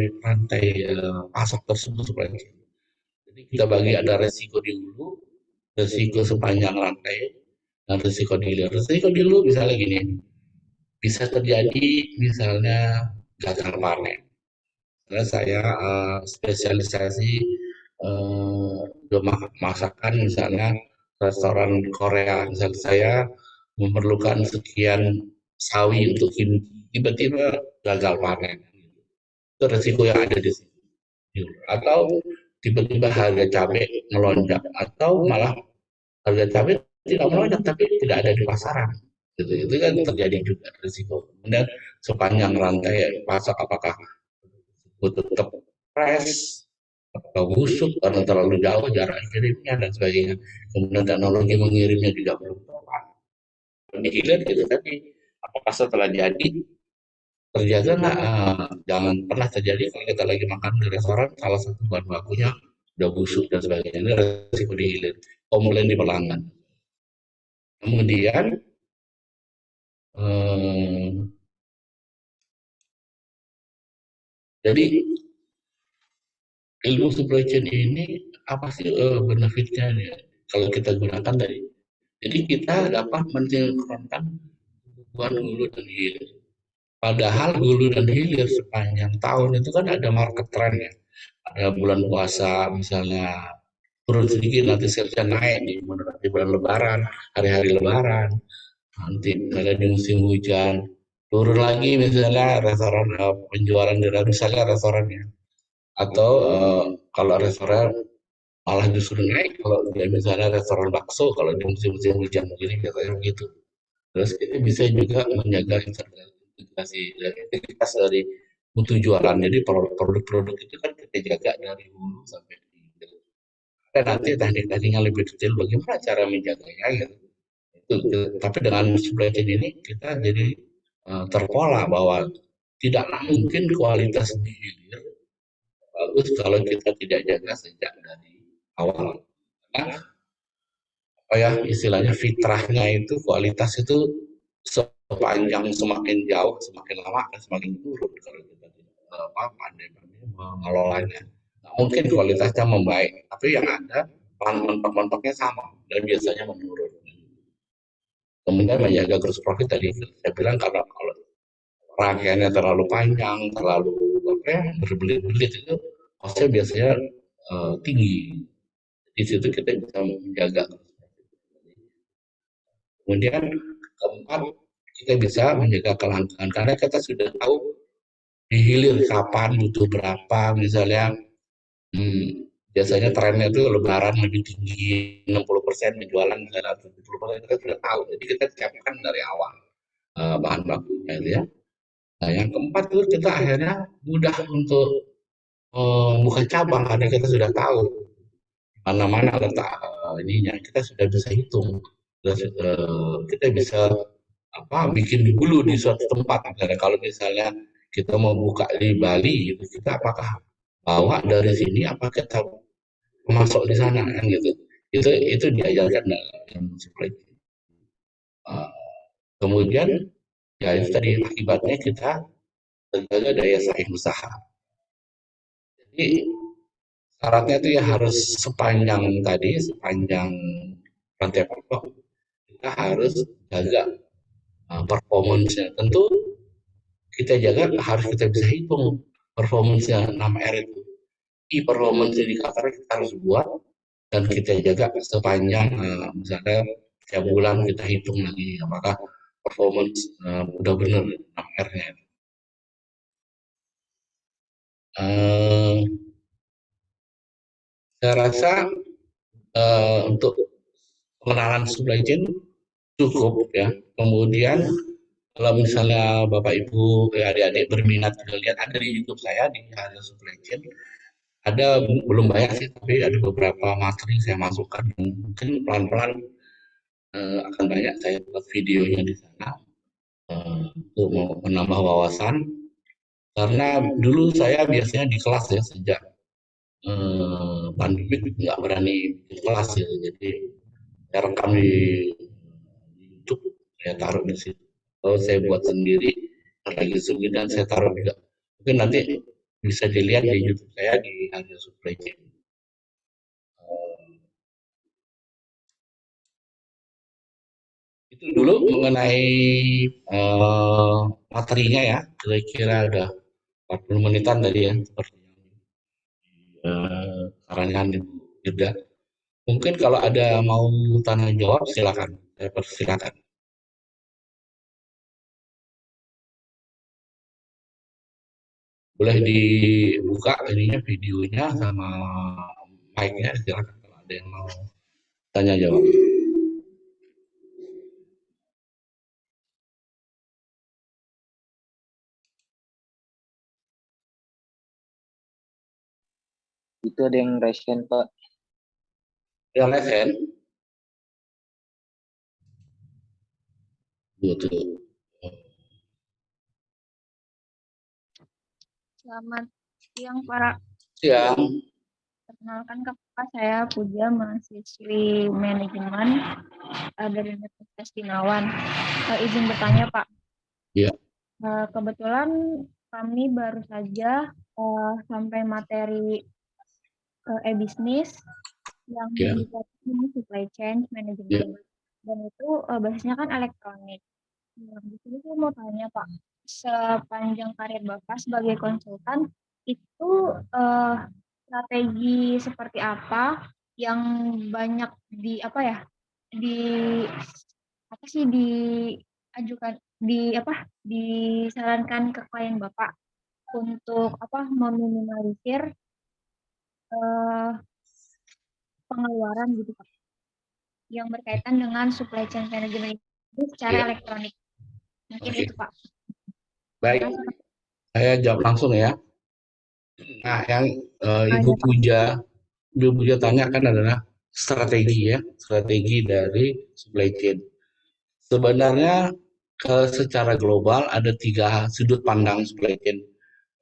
pasok tersebut. Jadi kita bagi ada risiko di hulu, risiko sepanjang rantai dan risiko di hilir. Risiko di hulu misalnya gini, bisa terjadi misalnya gagal panen. Karena saya spesialisasi masakan misalnya restoran Korea, misalnya saya memerlukan sekian sawi untuk kimchi, tiba-tiba gagal panen. Itu risiko yang ada di sini. Atau tiba-tiba harga cabai melonjak, atau malah harga cabai tidak melonjak tapi tidak ada di pasaran. Gitu. Itu kan terjadi juga risiko. Kemudian sepanjang rantai pasok apakah tetap fresh atau busuk karena terlalu jauh jarak kirimnya dan sebagainya. Kemudian teknologi mengirimnya juga belum tepat. Di hilir gitu tadi, apakah setelah jadi terjaga nggak? Jangan pernah terjadi kalau kita lagi makan di restoran salah satu bahan bakunya udah busuk dan sebagainya. Ini resiko di hilir. Komplain di pelanggan. Kemudian jadi ilmu supply chain ini apa sih benefitnya nih, kalau kita gunakan tadi? Jadi kita dapat mensinkronkan kebutuhan hulu dan hilir. Padahal hulu dan hilir sepanjang tahun itu kan ada market trend ya. Ada bulan puasa misalnya turun sedikit, nanti salesnya naik di bulan lebaran, hari-hari lebaran. Nanti misalnya di musim hujan, turun lagi misalnya restoran penjualan di misalnya restorannya. Atau kalau restoran malah justru naik kalau dia misalnya restoran bakso kalau di musim-musim hujan begini biasanya begitu. Terus kita bisa juga menjaga integrasi dan integritas dari mutu jualan. Jadi produk-produk itu kan kita jaga dari hulu sampai hilir. Dan nanti teknik-tekniknya lebih detail bagaimana cara menjaganya gitu. Itu, tapi dengan supply chain ini kita jadi terpola bahwa tidak mungkin kualitas di hilir bagus kalau kita tidak jaga sejak dari awal. Karena apa ya istilahnya fitrahnya itu kualitas itu sepanjang semakin jauh semakin lama akan semakin turun kalau kita tidak pandai mengelolanya. Nah, mungkin kualitasnya membaik, tapi yang ada mentok-mentoknya sama dan biasanya menurun. Kemudian menjaga gross profit tadi saya bilang karena kalau rangkaiannya terlalu panjang, terlalu apa ya, berbelit-belit itu costnya biasanya tinggi. Di situ kita bisa menjaga. Kemudian keempat, kita bisa menjaga kelangkaan karena kita sudah tahu di hilir kapan butuh berapa misalnya biasanya trennya itu lebaran lebih tinggi 60% penjualan misalnya 70% kita sudah tahu jadi kita siapkan dari awal bahan bakunya itu ya. Nah yang keempat itu kita akhirnya mudah untuk buka cabang karena kita sudah tahu mana-mana letak ininya kita sudah bisa hitung. Terus kita bisa bikin dulu di suatu tempat misalnya kalau misalnya kita mau buka di Bali gitu kita apakah bawa dari sini apa kita masuk di sana kan gitu itu diajarkan dalam supply chain. Kemudian ya itu tadi akibatnya kita terjaga daya saing usaha. Jadi syaratnya itu ya harus sepanjang rantai pasok kita harus jaga performance-nya. Tentu kita jaga harus kita bisa hitung performance-nya 6R itu. Performance indikator kita harus buat dan kita jaga sepanjang misalnya setiap bulan kita hitung lagi apakah performance udah benar 6R-nya. Saya rasa untuk pengenalan supply chain cukup ya. Kemudian kalau misalnya Bapak Ibu adik-adik berminat lihat ada di YouTube saya di Harga Supply Chain. Ada belum banyak sih tapi ada beberapa materi saya masukkan mungkin pelan-pelan akan banyak saya buat videonya di sana untuk menambah wawasan karena dulu saya biasanya di kelas ya sejak pandemi nggak berani bikin kelas ya jadi saya rekam di YouTube saya taruh di situ kalau saya buat sendiri lagi zoom dan saya taruh juga mungkin nanti bisa dilihat di YouTube saya di Harga Supply Chain. Itu dulu mengenai materinya ya, kira-kira udah 40 menitan tadi ya, seperti sarankan Ibu Dirga. Mungkin kalau ada mau tanya jawab silakan, saya persilakan. Boleh dibuka ininya videonya sama mic-nya, silakan kalau ada yang mau tanya jawab. Itu ada yang raise hand, Pak. Yang lesen, betul. Selamat siang para. Siang, Perkenalkan Kakak, saya Puja, mahasiswi manajemen dari Universitas Binawan. Izin bertanya Pak. ya, Kebetulan kami baru saja sampai materi e-bisnis yang ya, dikatakan supply chain ya. management. Dan itu basisnya kan elektronik. Nah, di sini saya mau tanya Pak, sepanjang karir Bapak sebagai konsultan itu strategi seperti apa yang banyak di apa ya di apa sih diajukan di apa disarankan ke klien Bapak untuk apa meminimalisir eh, pengeluaran gitu Pak yang berkaitan dengan supply chain management itu secara Ya, elektronik. Mungkin oke. itu Pak. Baik, Terima kasih. saya jawab langsung ya. Nah, yang Ibu Ya, Pak. Puja tanyakan adalah strategi ya, strategi dari supply chain. Sebenarnya secara global ada tiga sudut pandang supply chain.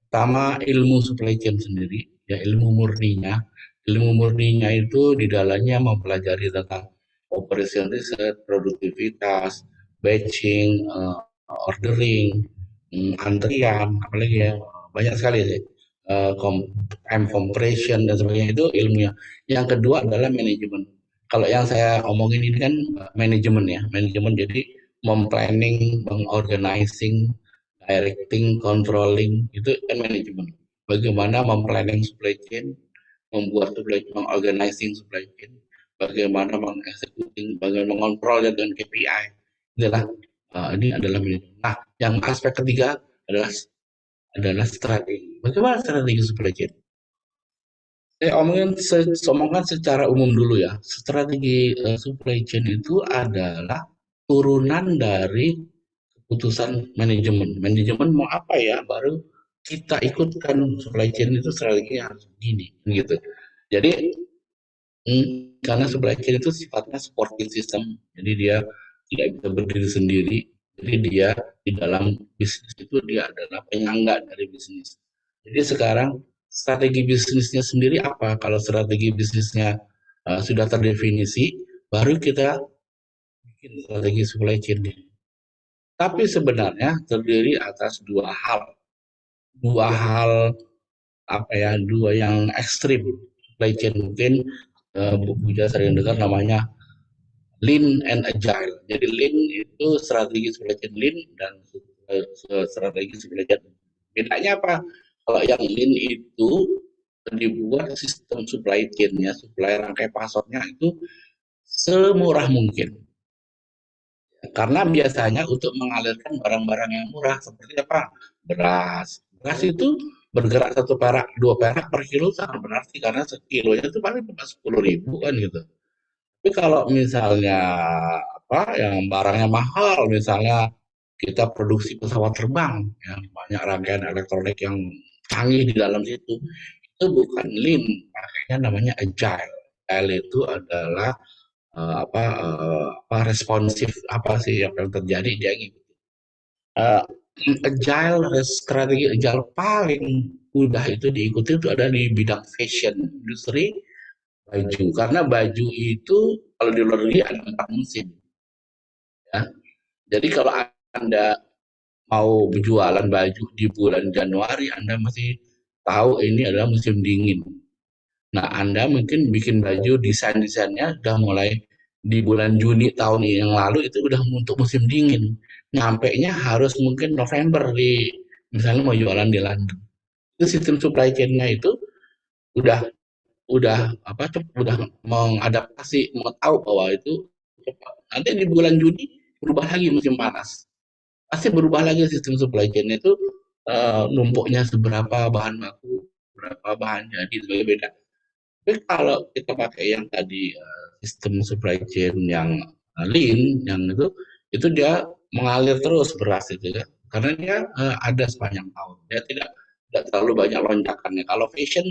Pertama, ilmu supply chain sendiri, ya ilmu murninya. Ilmu murninya itu di dalamnya mempelajari tentang operation research, produktivitas, batching, ordering, antrian, apalagi ya banyak sekali sih. Time compression dan sebagainya itu ilmunya. Yang kedua adalah manajemen. Kalau yang saya omongin ini kan manajemen ya, manajemen jadi memplanning, mengorganizing, directing, controlling itu kan manajemen. Bagaimana memplanning supply chain, membuat supply chain, mengorganizing supply chain, bagaimana mengeksekuting, bagaimana mengontrol dengan KPI. Inilah ini adalah manajemen. Nah, yang aspek ketiga adalah strategi. Bagaimana strategi supply chain? Omongkan secara umum dulu ya. Strategi supply chain itu adalah turunan dari keputusan manajemen. Manajemen mau apa ya, baru kita ikutkan supply chain itu strateginya harus begini, gitu. Jadi karena supply chain itu sifatnya supporting system, jadi dia tidak bisa berdiri sendiri. Jadi dia di dalam bisnis itu dia adalah penyangga dari bisnis. Jadi sekarang strategi bisnisnya sendiri apa? Kalau strategi bisnisnya sudah terdefinisi, baru kita bikin strategi supply chain. Tapi sebenarnya terdiri atas dua hal apa ya, dua yang ekstrim supply chain. Mungkin Bu Puja sering dengar namanya lean and agile. Jadi lean itu strategi supply chain lean dan strategi supply chain. Bedanya apa? Kalau yang lean itu dibuat sistem supply chain-nya, supply rangkai pasoknya itu semurah mungkin. Karena biasanya untuk mengalirkan barang-barang yang murah seperti apa? Beras. Beras itu bergerak 1 perak, 2 perak per kilo sangat berarti karena sekilonya itu paling cuma 10.000 kan gitu. Tapi kalau misalnya apa yang barangnya mahal, misalnya kita produksi pesawat terbang yang banyak rangkaian elektronik yang canggih di dalam situ, itu bukan lean, makanya namanya agile. Agile itu adalah apa responsif apa sih yang terjadi dia gitu. Uh, strategi agile paling mudah itu diikuti itu ada di bidang fashion industri baju karena baju itu kalau di luar negeri ada 4 musim ya. Jadi kalau Anda mau berjualan baju di bulan Januari Anda masih tahu ini adalah musim dingin. Nah, Anda mungkin bikin baju desainnya udah mulai di bulan Juni tahun yang lalu itu udah untuk musim dingin. Nyampenya harus mungkin November misalnya mau jualan di London. Itu sistem supply chain-nya itu udah udah mengadaptasi, mau tahu bahwa itu cepat. Nanti di bulan Juni berubah lagi musim panas. Pasti berubah lagi sistem supply chain itu, numpuknya seberapa bahan baku, berapa bahan jadi beda. Tapi kalau kita pakai yang tadi sistem supply chain yang lean, yang itu dia mengalir terus beras itu ya, karena dia ada sepanjang tahun. Dia tidak terlalu banyak lonjakannya. Kalau fashion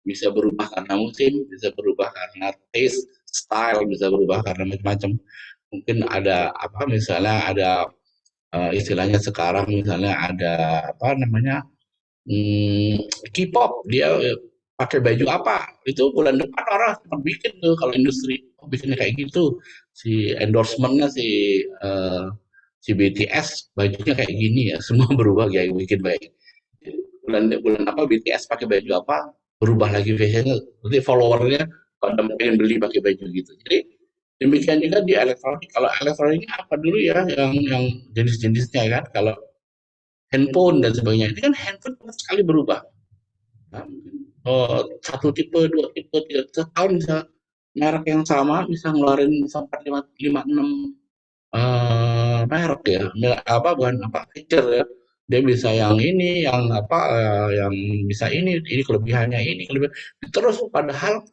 bisa berubah karena musim, bisa berubah karena taste, style, bisa berubah karena macam-macam. Mungkin ada apa misalnya ada istilahnya sekarang misalnya ada apa namanya K-pop dia pakai baju apa itu bulan depan orang akan bikin tuh kalau industri bikinnya kayak gitu si endorsementnya si BTS bajunya kayak gini ya semua berubah kayak bikin baik bulan bulan apa BTS pakai baju apa berubah lagi fashionnya nanti followernya pada pengen beli pakai baju gitu jadi demikian juga di elektronik kalau elektroniknya apa dulu ya yang jenis-jenisnya kan kalau handphone dan sebagainya ini kan handphone cepat sekali berubah. Nah, satu tipe, dua tipe, tiga setahun bisa merek yang sama bisa ngeluarin sampai lima enam merek ya, apa bahan apa feature ya. Dia bisa yang ini, yang apa, yang bisa ini kelebihannya ini, kelebihan. Terus padahal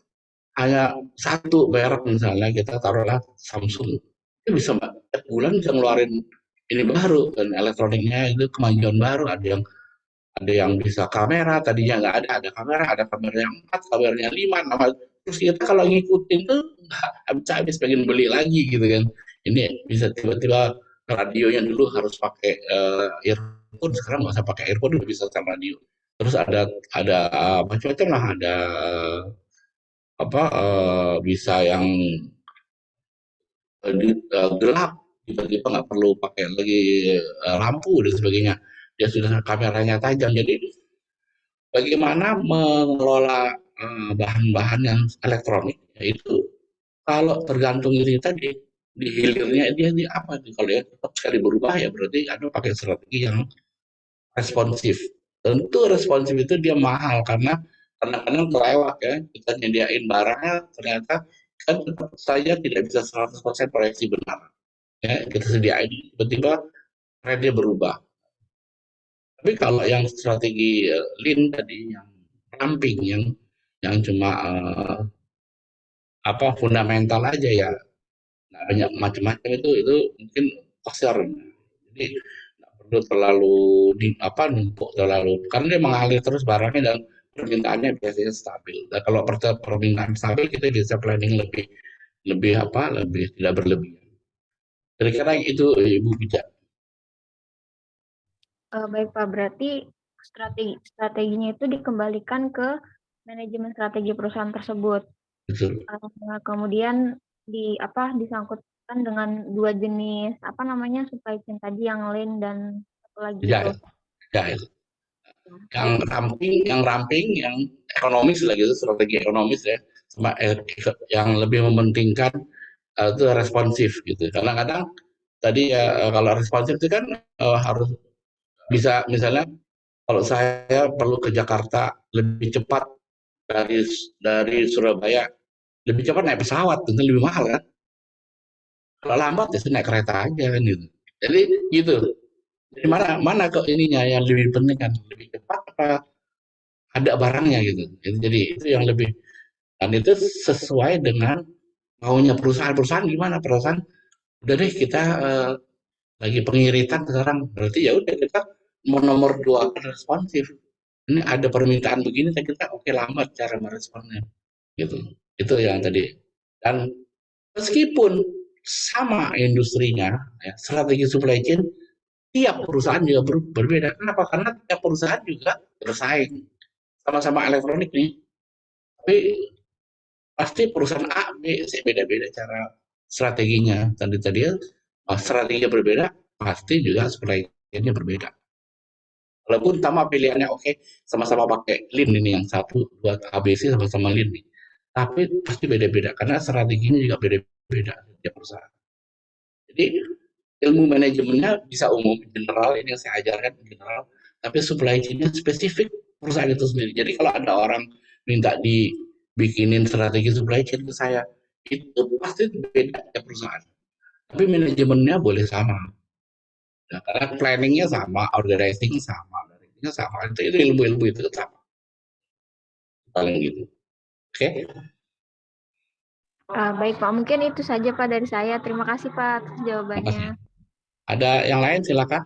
hanya satu merek misalnya kita taruhlah Samsung itu bisa tiap bulan bisa ngeluarin ini baru dan elektroniknya itu kemajuan baru ada yang bisa kamera tadinya nggak ada kamera ada kamera yang 4 kameranya 5 nama terus kita kalau ngikutin tuh nggak habis pengen beli lagi gitu kan ini bisa tiba-tiba radionya dulu harus pakai earphone sekarang nggak usah pakai earphone udah bisa sama radio terus ada macam-macam lah ada apa bisa yang gelap tiba-tiba nggak perlu pakai lagi lampu dan sebagainya dia sudah kameranya tajam jadi bagaimana mengelola bahan-bahan yang elektronik itu kalau tergantung ini tadi di hilirnya dia di apa nih kalau ya cepat sekali berubah ya berarti ada pakai strategi yang responsif tentu responsif itu dia mahal karena kadang-kadang kelewat ya kita nyediain barangnya ternyata kan tetap saja tidak bisa 100% proyeksi benar ya kita sediain tiba-tiba trennya berubah tapi kalau yang strategi lean tadi yang ramping yang cuma apa fundamental aja ya nggak banyak macam-macam itu mungkin pasar jadi nggak perlu terlalu apa numpuk terlalu karena dia mengalir terus barangnya dan permintaannya biasanya stabil dan kalau permintaan stabil kita bisa planning lebih lebih apa lebih tidak berlebihan kira-kira itu Ibu bijak. Baik Pak, berarti strateginya itu dikembalikan ke manajemen strategi perusahaan tersebut. Betul. Kemudian disangkutkan dengan dua jenis apa namanya supply chain tadi yang lean dan satu lagi itu. Ya. Yang ramping, yang ekonomis lah gitu, strategi ekonomis ya, sama yang lebih mementingkan itu responsif gitu. Kadang-kadang tadi ya kalau responsif itu kan harus bisa misalnya kalau saya perlu ke Jakarta lebih cepat dari Surabaya lebih cepat naik pesawat tentu lebih mahal kan. Kalau lambat ya naik kereta aja kan gitu. Jadi gitu. Jadi mana kok ininya yang lebih penting kan lebih cepat apa ada barangnya gitu. Jadi itu yang lebih dan itu sesuai dengan maunya perusahaan gimana perusahaan udah deh kita lagi pengiritan sekarang berarti ya udah kita mau nomor 2 responsif ini ada permintaan begini kita oke lambat cara meresponnya gitu itu yang tadi dan meskipun sama industrinya ya, strategi supply chain tiap perusahaan juga berbeda kenapa karena tiap perusahaan juga bersaing sama-sama elektronik nih tapi pasti perusahaan A, B, C beda-beda cara strateginya. Tadi ya strateginya berbeda, pasti juga supply chain-nya berbeda. Walaupun sama pilihannya oke, sama-sama pakai lean ini yang satu buat ABC sama-sama lean nih. Tapi pasti beda-beda karena strateginya juga beda. beda setiap perusahaan. Jadi ilmu manajemennya bisa umum, general, ini yang saya ajarkan general, tapi supply chain-nya spesifik perusahaan itu sendiri. Jadi kalau ada orang minta dibikinin strategi supply chain ke saya, itu pasti beda tiap perusahaan. Tapi manajemennya boleh sama. Nah, karena planning-nya sama, organizing sama, itu ilmu-ilmu itu sama. Paling gitu. Oke. Baik Pak, mungkin itu saja Pak dari saya. Terima kasih Pak atas jawabannya. Ada yang lain silakan.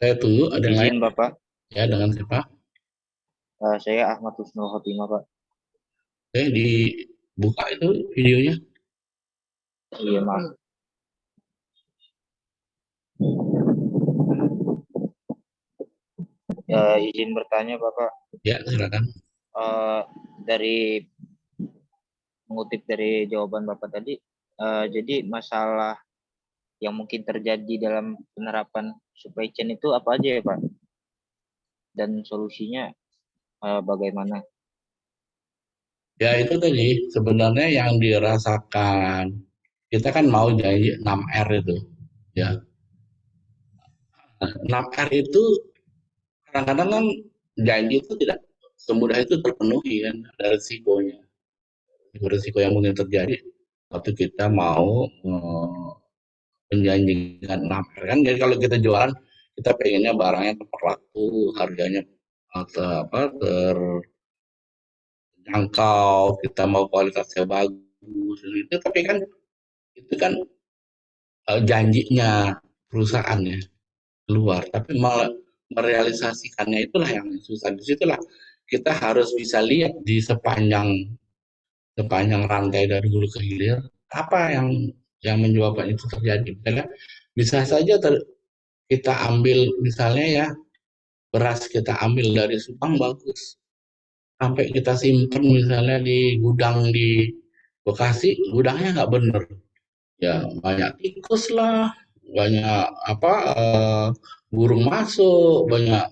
Saya tunggu ada yang lain. Izin Bapak, Ya, dengan siapa? saya Ahmad Husnul Khotimah Pak. Oke, dibuka itu videonya. Iya Mas. Izin bertanya Bapak, Ya, silakan. dari mengutip dari jawaban Bapak tadi, jadi masalah yang mungkin terjadi dalam penerapan supply chain itu apa aja ya Pak? Dan solusinya bagaimana? Ya, itu tadi sebenarnya yang dirasakan. Kita kan mau janji 6R itu. Ya. 6R itu kadang-kadang kan janji itu tidak semudah itu terpenuhi kan, ada risikonya. Risiko yang mungkin terjadi waktu kita mau menjanjikan 6R kan. Jadi kalau kita jualan, kita pengennya barangnya tepat waktu, harganya terjangkau, kita mau kualitasnya bagus, itu tapi kan itu kan janjinya perusahaannya keluar, tapi malah merealisasikannya itulah yang susah. Disitulah kita harus bisa lihat di sepanjang rantai dari hulu ke hilir apa yang menyebabkan itu terjadi. Misalnya bisa saja kita ambil misalnya ya beras kita ambil dari Subang bagus, sampai kita simpen misalnya di gudang di Bekasi, gudangnya nggak bener, ya banyak tikus lah, banyak burung masuk, banyak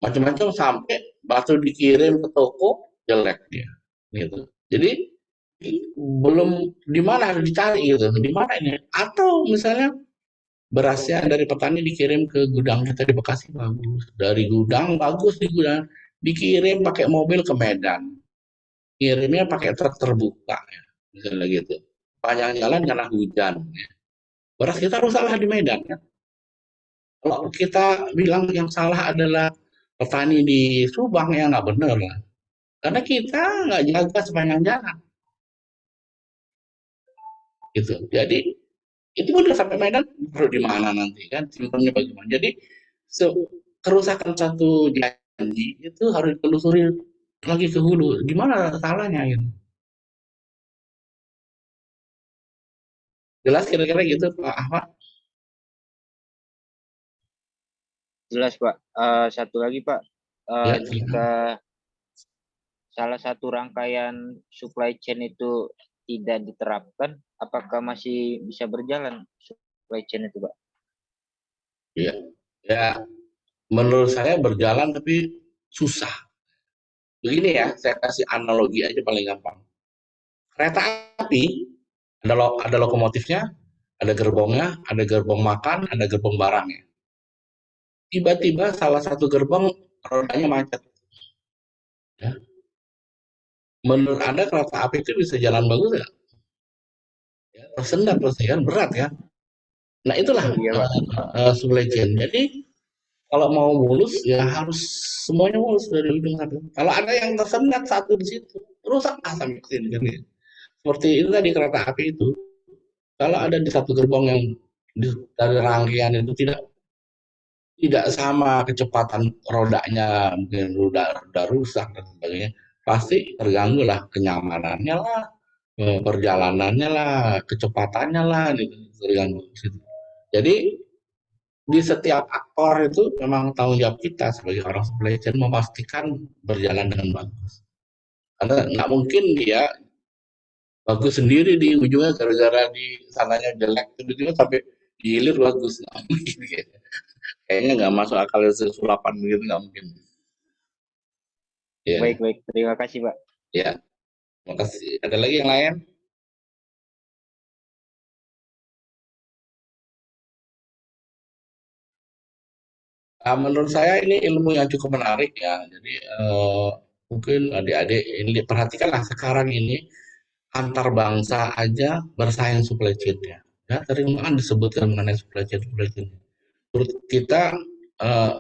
macam-macam sampai batu dikirim ke toko jelek dia, gitu. Jadi belum di mana harus dicari gitu, di mana ini? Atau misalnya berasnya dari petani dikirim ke gudang kita di Bekasi bagus, dari gudang bagus di gudang dikirim pakai mobil ke Medan, kirimnya pakai truk terbuka, ya, misalnya gitu. Panjang jalan karena hujan. Ya. Beras kita rusaklah di Medan. Ya. Kalau kita bilang yang salah adalah petani di Subang, ya nggak benar lah. Karena kita nggak jaga sepanjang jalan. Gitu. Jadi itu udah sampai Medan, perlu di mana nanti kan, simpannya bagaimana. Jadi kerusakan satu janji itu harus ditelusuri lagi ke hulu. Di mana salahnya gitu. Jelas kira-kira gitu Pak Ahmad? Jelas Pak. Satu lagi Pak, Ya, jika salah satu rangkaian supply chain itu tidak diterapkan, apakah masih bisa berjalan supply chain itu Pak? Iya. Ya, menurut saya berjalan tapi susah. Begini ya, saya kasih analogi aja paling gampang. Kereta api ada lokomotifnya, ada gerbongnya, ada gerbong makan, ada gerbong barangnya. Tiba-tiba salah satu gerbong rodanya macet. Ya. Menurut Anda kereta api itu bisa jalan bagus nggak? Ya, tersendat pasti kan, berat kan? Nah itulah supply chain. Jadi kalau mau mulus ya harus semuanya mulus dari ujung sampai. Kalau ada yang tersendat satu di situ, rusak sampai ke sini kan. Seperti itu tadi kereta api itu. Kalau ada di satu gerbong yang dari rangkaian itu tidak sama kecepatan rodanya, mungkin roda rusak dan sebagainya, pasti terganggu lah kenyamanannya lah, perjalanannya lah, kecepatannya lah, terganggu. Jadi di setiap aktor itu memang tanggung jawab kita sebagai orang supply chain memastikan berjalan dengan bagus. Karena nggak mungkin dia bagus sendiri di ujungnya gara-gara di sananya jelek, tiba-tiba sampai di hilir bagus. Nggak mungkin kayaknya. Kayaknya nggak masuk akal sulapan begitu, nggak mungkin. Ya, Baik, baik. Terima kasih, Pak. ya. Makasih. Ada lagi yang lain? Menurut saya ini ilmu yang cukup menarik ya. Jadi mungkin adik-adik ini perhatikanlah sekarang ini antar bangsa aja bersaing supply chain-nya. Ya, tadi kan disebutkan mengenai supply chain. Menurut kita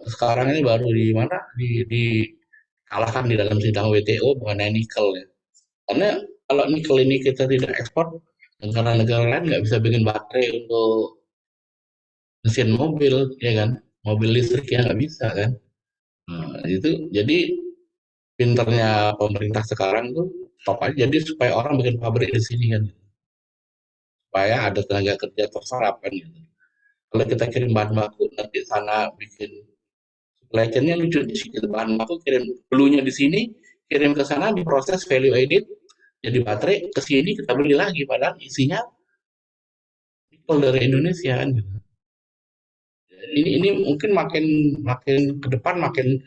sekarang ini baru di mana dikalahkan di dalam sidang WTO mengenai nikel ya. Karena kalau nikel ini kita tidak ekspor, negara-negara lain nggak bisa bikin baterai untuk mesin mobil, ya kan? Mobil listrik ya nggak bisa kan? Nah, itu jadi pinternya pemerintah sekarang tuh stop aja jadi supaya orang bikin pabrik di sini kan, supaya ada tenaga kerja terserap kan gitu. Kalau kita kirim bahan baku nanti sana bikin supply chain-nya lucu di sini, bahan baku kirim dulunya di sini, kirim ke sana diproses value added jadi baterai, ke sini kita beli lagi padahal isinya nikel dari Indonesia kan gitu. Ini mungkin makin makin ke depan makin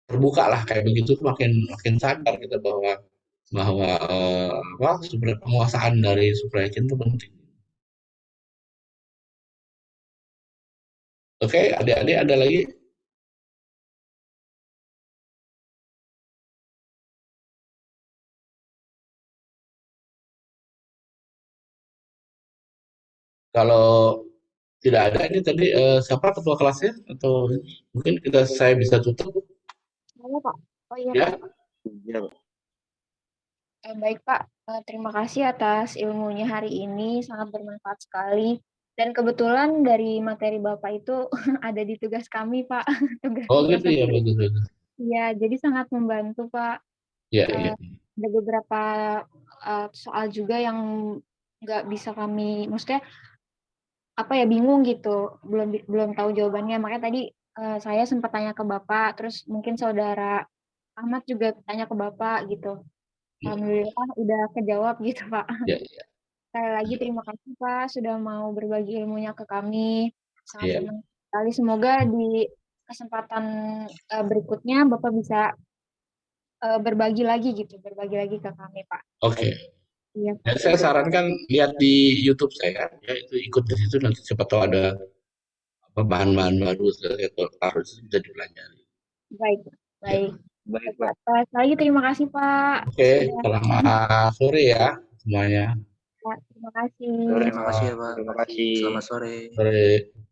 terbuka lah kayak begitu, makin makin sadar kita bahwa bahwa apa penguasaan dari supply chain itu penting. Oke, adik-adik ada lagi? Kalau tidak ada ini tadi siapa ketua kelasnya atau mungkin saya bisa tutup Halo, Pak. Oh iya, ya? Pak. Ya, Pak. Baik, Pak. Terima kasih atas ilmunya hari ini, sangat bermanfaat sekali. Dan kebetulan dari materi Bapak itu ada di tugas kami, Pak. Oh Tugas-tugas. gitu ya, bagus bagus. Iya, jadi sangat membantu, Pak. Ya Eh, ya. Ada beberapa soal juga yang nggak bisa kami, maksudnya apa ya, bingung gitu, belum tahu jawabannya. Makanya tadi saya sempat tanya ke Bapak, terus mungkin saudara Ahmad juga tanya ke Bapak gitu. Alhamdulillah udah kejawab gitu, Pak. Ya, Sekali lagi terima kasih, Pak, sudah mau berbagi ilmunya ke kami. Sangat ya. senang sekali. Semoga di kesempatan berikutnya Bapak bisa berbagi lagi ke kami, Pak. Oke. Iya, Ya, Pak. saya sarankan lihat di YouTube saya, ya itu ikut di situ nanti siapa tahu ada apa bahan-bahan baru harus bisa dipelajari. Baik, Ya. baik. Baik, Pak. Pak. Sekali lagi terima kasih, Pak. Oke, Sudah, selamat sore ya semuanya. Pak. Terima kasih. Sore, Terima kasih ya, Pak. Pak. Terima kasih. Selamat sore. Sore.